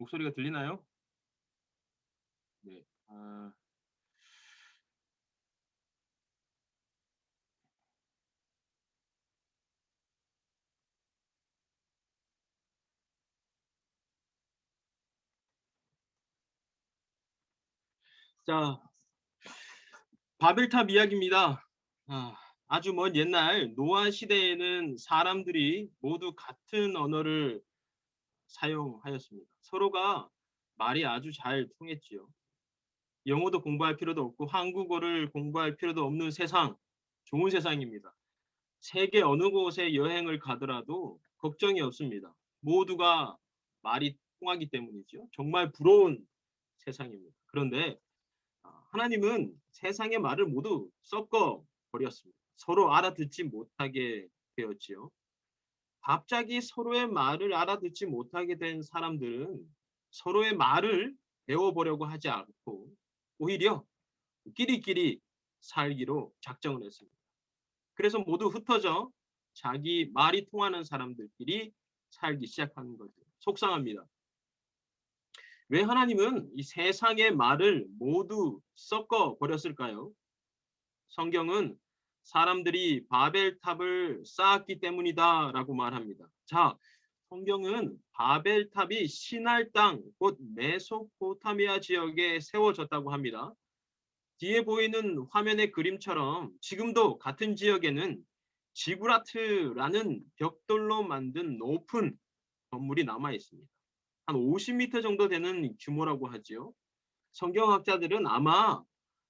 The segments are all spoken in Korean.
목소리가 들리나요? 네. 자, 바벨탑 이야기입니다. 아주 먼 옛날 노아 시대에는 사람들이 모두 같은 언어를 사용하였습니다. 서로가 말이 아주 잘 통했지요. 영어도 공부할 필요도 없고 한국어를 공부할 필요도 없는 세상, 좋은 세상입니다. 세계 어느 곳에 여행을 가더라도 걱정이 없습니다. 모두가 말이 통하기 때문이죠. 정말 부러운 세상입니다. 그런데 하나님은 세상의 말을 모두 섞어 버렸습니다. 서로 알아듣지 못하게 되었지요. 갑자기 서로의 말을 알아듣지 못하게 된 사람들은 서로의 말을 배워보려고 하지 않고 오히려 끼리끼리 살기로 작정을 했습니다. 그래서 모두 흩어져 자기 말이 통하는 사람들끼리 살기 시작하는 거죠. 속상합니다. 왜 하나님은 이 세상의 말을 모두 섞어 버렸을까요? 성경은 사람들이 바벨탑을 쌓았기 때문이다라고 말합니다. 자, 성경은 바벨탑이 시날 땅, 곧 메소포타미아 지역에 세워졌다고 합니다. 뒤에 보이는 화면의 그림처럼 지금도 같은 지역에는 지구라트라는 벽돌로 만든 높은 건물이 남아 있습니다. 한 50m 정도 되는 규모라고 하지요. 성경학자들은 아마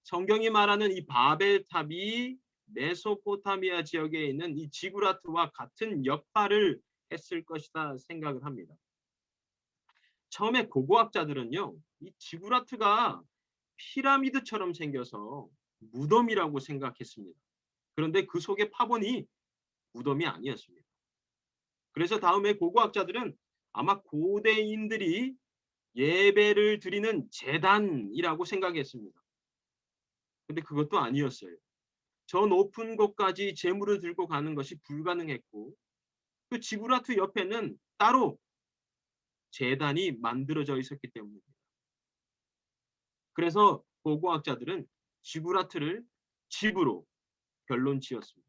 성경이 말하는 이 바벨탑이 메소포타미아 지역에 있는 이 지구라트와 같은 역할을 했을 것이다 생각을 합니다. 처음에 고고학자들은요, 이 지구라트가 피라미드처럼 생겨서 무덤이라고 생각했습니다. 그런데 그 속에 파보니 무덤이 아니었습니다. 그래서 다음에 고고학자들은 아마 고대인들이 예배를 드리는 제단이라고 생각했습니다. 근데 그것도 아니었어요. 저 높은 곳까지 재물을 들고 가는 것이 불가능했고 그 지구라트 옆에는 따로 제단이 만들어져 있었기 때문입니다. 그래서 고고학자들은 지구라트를 집으로 결론 지었습니다.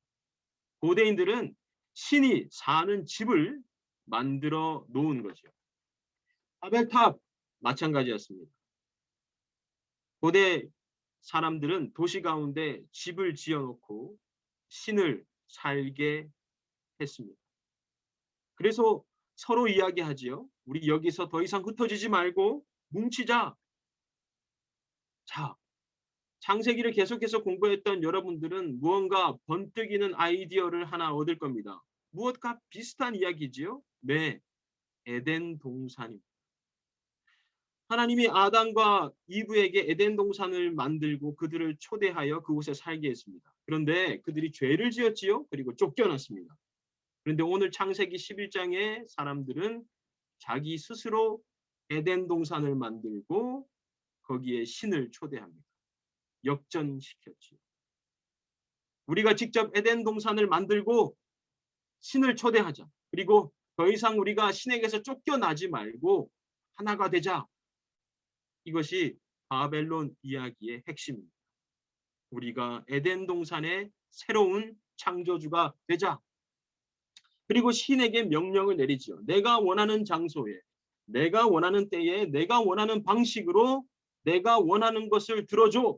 고대인들은 신이 사는 집을 만들어 놓은 거죠. 바벨탑 마찬가지였습니다. 고대 사람들은 도시 가운데 집을 지어놓고 신을 살게 했습니다. 그래서 서로 이야기하지요. 우리 여기서 더 이상 흩어지지 말고 뭉치자. 자, 창세기를 계속해서 공부했던 여러분들은 무언가 번뜩이는 아이디어를 하나 얻을 겁니다. 무엇과 비슷한 이야기지요? 네, 에덴 동산입니다. 하나님이 아담과 이브에게 에덴 동산을 만들고 그들을 초대하여 그곳에 살게 했습니다. 그런데 그들이 죄를 지었지요. 그리고 쫓겨났습니다. 그런데 오늘 창세기 11장의 사람들은 자기 스스로 에덴 동산을 만들고 거기에 신을 초대합니다. 역전시켰지요. 우리가 직접 에덴 동산을 만들고 신을 초대하자. 그리고 더 이상 우리가 신에게서 쫓겨나지 말고 하나가 되자. 이것이 바벨론 이야기의 핵심입니다. 우리가 에덴 동산의 새로운 창조주가 되자. 그리고 신에게 명령을 내리지요. 내가 원하는 장소에, 내가 원하는 때에, 내가 원하는 방식으로 내가 원하는 것을 들어줘.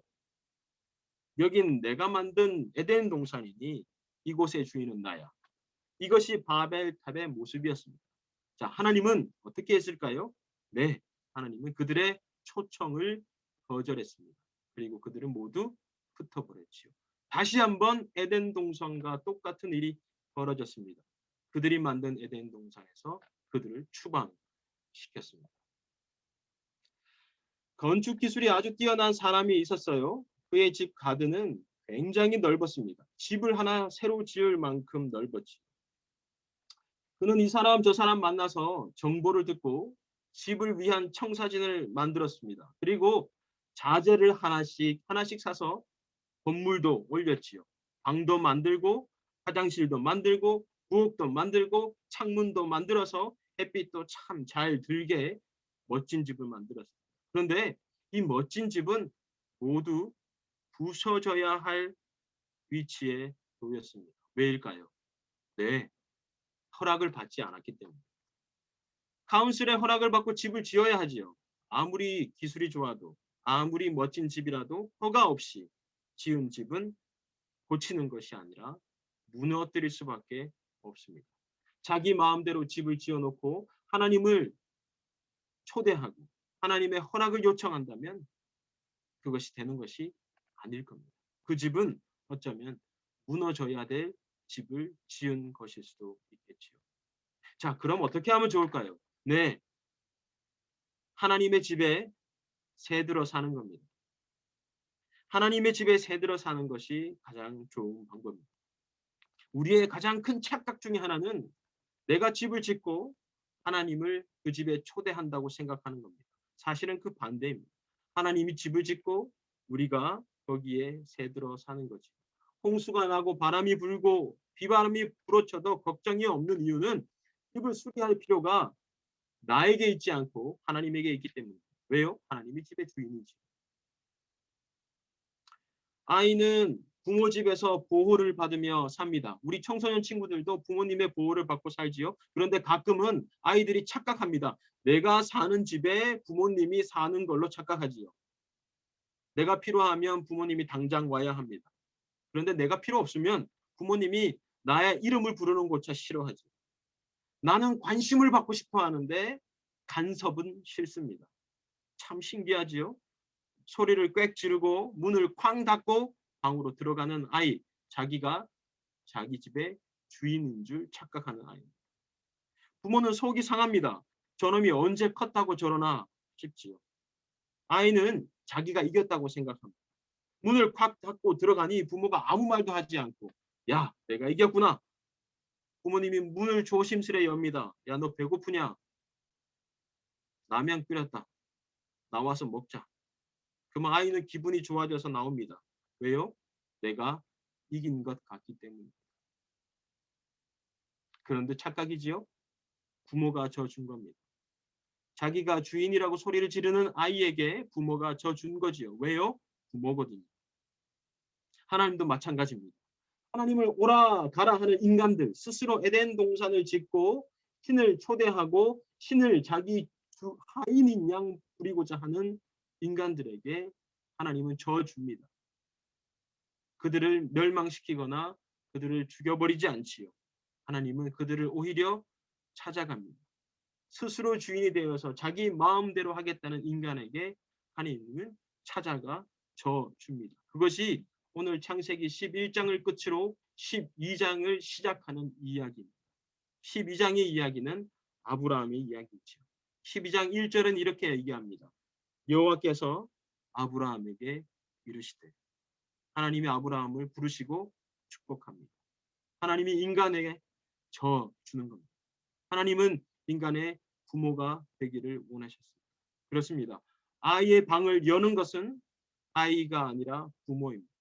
여긴 내가 만든 에덴 동산이니 이곳의 주인은 나야. 이것이 바벨탑의 모습이었습니다. 자, 하나님은 어떻게 했을까요? 네, 하나님은 그들의 초청을 거절했습니다. 그리고 그들은 모두 흩어버렸지요. 다시 한번 에덴 동산과 똑같은 일이 벌어졌습니다. 그들이 만든 에덴 동산에서 그들을 추방시켰습니다. 건축 기술이 아주 뛰어난 사람이 있었어요. 그의 집 가든은 굉장히 넓었습니다. 집을 하나 새로 지을 만큼 넓었지. 그는 이 사람 저 사람 만나서 정보를 듣고 집을 위한 청사진을 만들었습니다. 그리고 자재를 하나씩 사서 건물도 올렸지요. 방도 만들고 화장실도 만들고 부엌도 만들고 창문도 만들어서 햇빛도 참 잘 들게 멋진 집을 만들었습니다. 그런데 이 멋진 집은 모두 부서져야 할 위치에 놓였습니다. 왜일까요? 네, 허락을 받지 않았기 때문에. 카운슬의 허락을 받고 집을 지어야 하지요. 아무리 기술이 좋아도, 아무리 멋진 집이라도 허가 없이 지은 집은 고치는 것이 아니라 무너뜨릴 수밖에 없습니다. 자기 마음대로 집을 지어놓고 하나님을 초대하고 하나님의 허락을 요청한다면 그것이 되는 것이 아닐 겁니다. 그 집은 어쩌면 무너져야 될 집을 지은 것일 수도 있겠지요. 자, 그럼 어떻게 하면 좋을까요? 네, 하나님의 집에 새들어 사는 겁니다. 하나님의 집에 새들어 사는 것이 가장 좋은 방법입니다. 우리의 가장 큰 착각 중에 하나는 내가 집을 짓고 하나님을 그 집에 초대한다고 생각하는 겁니다. 사실은 그 반대입니다. 하나님이 집을 짓고 우리가 거기에 새들어 사는 거죠. 홍수가 나고 바람이 불고 비바람이 불어쳐도 걱정이 없는 이유는 집을 수리할 필요가 나에게 있지 않고 하나님에게 있기 때문입니다. 왜요? 하나님이 집의 주인이지. 아이는 부모 집에서 보호를 받으며 삽니다. 우리 청소년 친구들도 부모님의 보호를 받고 살지요. 그런데 가끔은 아이들이 착각합니다. 내가 사는 집에 부모님이 사는 걸로 착각하지요. 내가 필요하면 부모님이 당장 와야 합니다. 그런데 내가 필요 없으면 부모님이 나의 이름을 부르는 것조차 싫어하죠. 나는 관심을 받고 싶어 하는데 간섭은 싫습니다. 참 신기하지요? 소리를 꽥 지르고 문을 쾅 닫고 방으로 들어가는 아이, 자기가 자기 집의 주인인 줄 착각하는 아이입니다. 부모는 속이 상합니다. 저놈이 언제 컸다고 저러나 싶지요. 아이는 자기가 이겼다고 생각합니다. 문을 콱 닫고 들어가니 부모가 아무 말도 하지 않고 야, 내가 이겼구나. 부모님이 문을 조심스레 엽니다. 야, 너 배고프냐? 라면 끓였다. 나와서 먹자. 그러면 아이는 기분이 좋아져서 나옵니다. 왜요? 내가 이긴 것 같기 때문입니다. 그런데 착각이지요? 부모가 져준 겁니다. 자기가 주인이라고 소리를 지르는 아이에게 부모가 져준 거지요. 왜요? 부모거든요. 하나님도 마찬가지입니다. 하나님을 오라 가라 하는 인간들 스스로 에덴 동산을 짓고 신을 초대하고 신을 자기 주 하인인 양 부리고자 하는 인간들에게 하나님은 져줍니다. 그들을 멸망시키거나 그들을 죽여버리지 않지요. 하나님은 그들을 오히려 찾아갑니다. 스스로 주인이 되어서 자기 마음대로 하겠다는 인간에게 하나님은 찾아가 져줍니다. 그것이 오늘 창세기 11장을 끝으로 12장을 시작하는 이야기입니다. 12장의 이야기는 아브라함의 이야기죠. 12장 1절은 이렇게 얘기합니다. 여호와께서 아브라함에게 이르시되, 하나님이 아브라함을 부르시고 축복합니다. 하나님이 인간에게 져 주는 겁니다. 하나님은 인간의 부모가 되기를 원하셨습니다. 그렇습니다. 아이의 방을 여는 것은 아이가 아니라 부모입니다.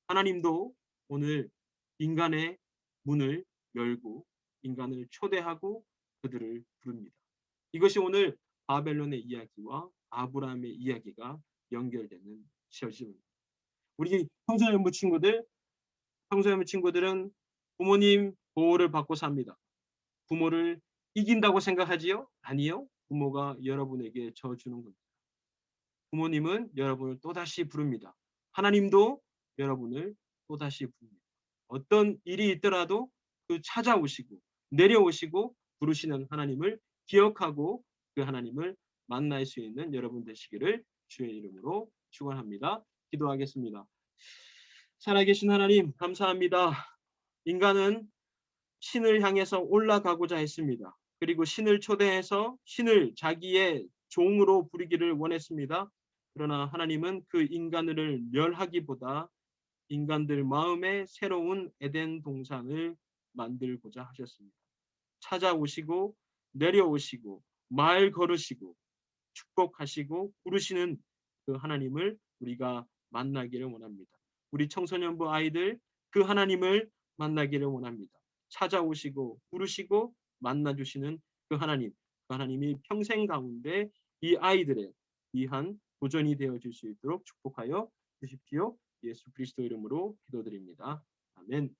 하나님도 오늘 인간의 문을 열고 인간을 초대하고 그들을 부릅니다. 이것이 오늘 바벨론의 이야기와 아브라함의 이야기가 연결되는 시점입니다. 우리 청소년부 친구들은 부모님 보호를 받고 삽니다. 부모를 이긴다고 생각하지요? 아니요. 부모가 여러분에게 져주는 겁니다. 부모님은 여러분을 또다시 부릅니다. 하나님도 여러분을 또다시 부릅니다. 어떤 일이 있더라도 그 찾아오시고 내려오시고 부르시는 하나님을 기억하고 그 하나님을 만날 수 있는 여러분 되시기를 주의 이름으로 축원합니다. 기도하겠습니다. 살아계신 하나님 감사합니다. 인간은 신을 향해서 올라가고자 했습니다. 그리고 신을 초대해서 신을 자기의 종으로 부리기를 원했습니다. 그러나 하나님은 그 인간을 멸하기보다 인간들 마음에 새로운 에덴 동산을 만들고자 하셨습니다. 찾아오시고 내려오시고 말 걸으시고 축복하시고 부르시는 그 하나님을 우리가 만나기를 원합니다. 우리 청소년부 아이들 그 하나님을 만나기를 원합니다. 찾아오시고 부르시고 만나주시는 그 하나님, 그 하나님이 평생 가운데 이 아이들의 귀한 도전이 되어질 수 있도록 축복하여 주십시오. 예수 그리스도 이름으로 기도드립니다. 아멘.